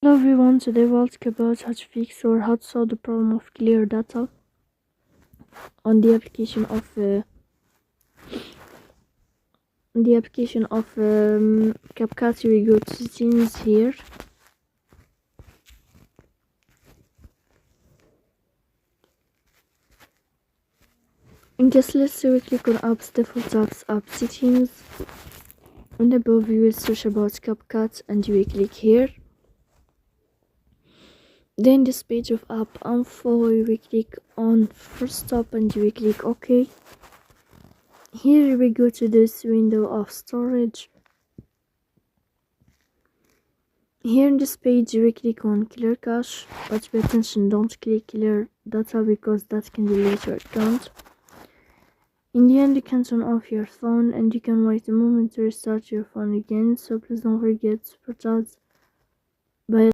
Hello everyone, today we'll talk about how to fix or how to solve the problem of clear data on the application of CapCut. We go to settings here. And just let's say we click on apps, default apps, app settings. And above you will search about CapCut and you will click here. Then this page of app info, you will click on first stop and you will click OK. Here we go to this window of storage. Here in this page you will click on clear cache, but pay attention, don't click clear data because that can delete your account. In the end you can turn off your phone and you can wait a moment to restart your phone again, so please don't forget to put that by